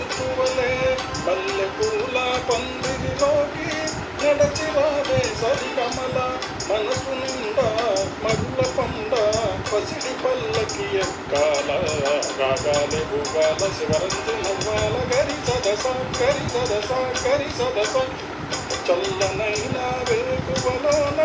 పడుచువలే మల్లెపూల పందిరిలోకి నడచిరావే సరిగమల మనసు నిండా మగుల పండ పసిడి పల్లకి ఎక్కాల రాగాలే భూగాల శివరంజి నవ్వాల గరి సదస గరి సదస గరి సదస చల్లనైన వెలుగువలోన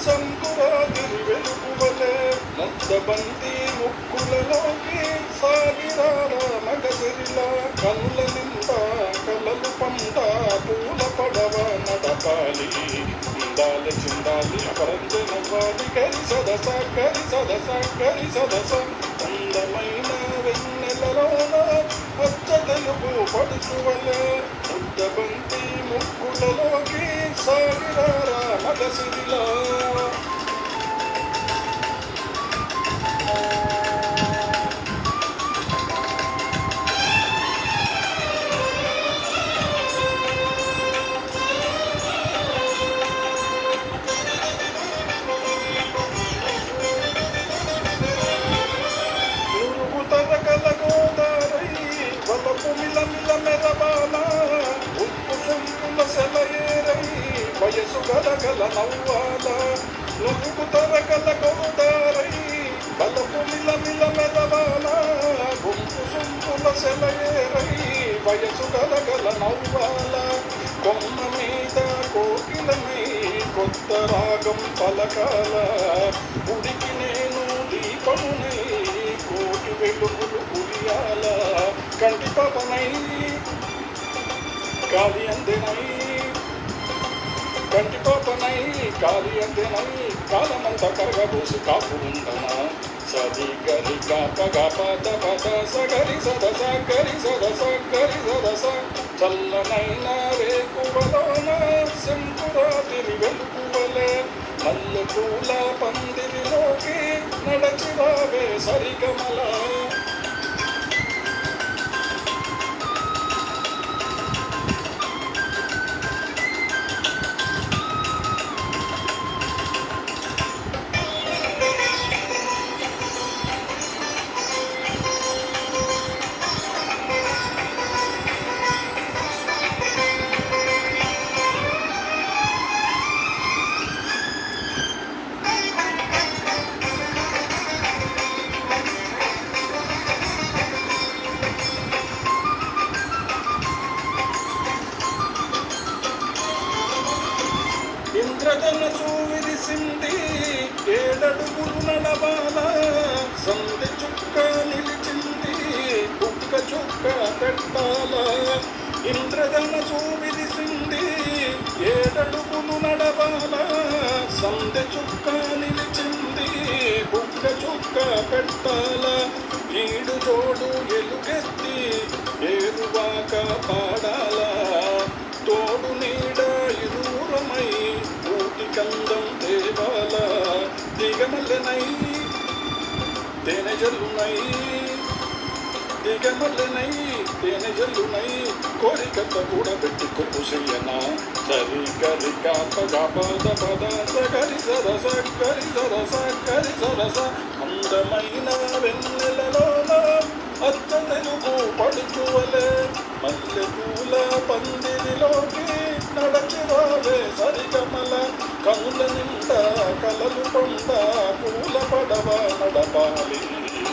సంకురాగిరి వెలుగువలే ముద్దబంతి ముక్కులలోకి సాగిరాల మగసిరిలా కనుల నిండా కలలు పంట పూల పడవ నడపాలి ఇందాలి చిందాలి అపరంజ నవ్వాలి గరి సదస గరి సదస గరి సదస అందమైన వెన్నెలలోన పచ్చ తెలుగు పడుచువలే ముద్దబంతి ముక్కులలోకి సాగిరారా మగసిరిలా వయసు గలగల నవ్వాల నువ్వు తరగల గోదారై బలపు మిలమిల మెదవాల గుంపు సుంపుల సెలయేరై వయసు గలగల నవ్వాల కొమ్మ మీద కోకిలమై కొత్త రాగం పలకాల ఉడికి నేను దీపమునై కోటి వెలుగులు ఉలియాల కంటి పాపనై గాలి అందెనై కంటి పాపనై కాలి అంతేనై కాలమంతా కరగబోసి కాపు ఉండనా సది గరి కాప గపద పద సగరి సదస గరి సదస గరి సదస చల్లనైన రేకువలోన సింపురాతిరి వెలుగువలే మల్లెపూల పందిరిలోకి నడచిరావే సరిగమల ఇంద్రధనసు విరిసింది ఏడడుగులు నడవాల సంధి చుక్క నిలిచింది కుక్క చుక్క పెట్టాల ఇంద్రధనసు విరిసింది ఏడడుగులు నడవాల సంధి చుక్క నిలిచింది కుక్క చుక్క పెట్టాల ఈడు జోడు ఎలుగెత్తి ఏరువాక పాడాల తోడు నీడ ఇరువురమై ఊటి కందం దేవాల దిగమల్లెనై తేనె జల్లునై దిగమల్లెనై తేనె జల్లునై కోరికత కూడబెట్టి కొప్పు చెయ్యనా సరి గరి కాప గపద పద సగరి సరస గరి సరస గరి సరస అందమైన వెన్నెలలోన అచ్చ తెలుగు పడుచువలే మల్లెపూల పందిరిలోకి నడచిరావే సరిగమల కనుల నిండా కలలు పండ పూల పడవ నడపాలి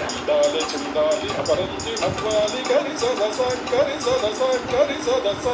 అందాలి చిందాలి అపరంజి నవ్వాలి గరి సదస గరి సదస గరి సదస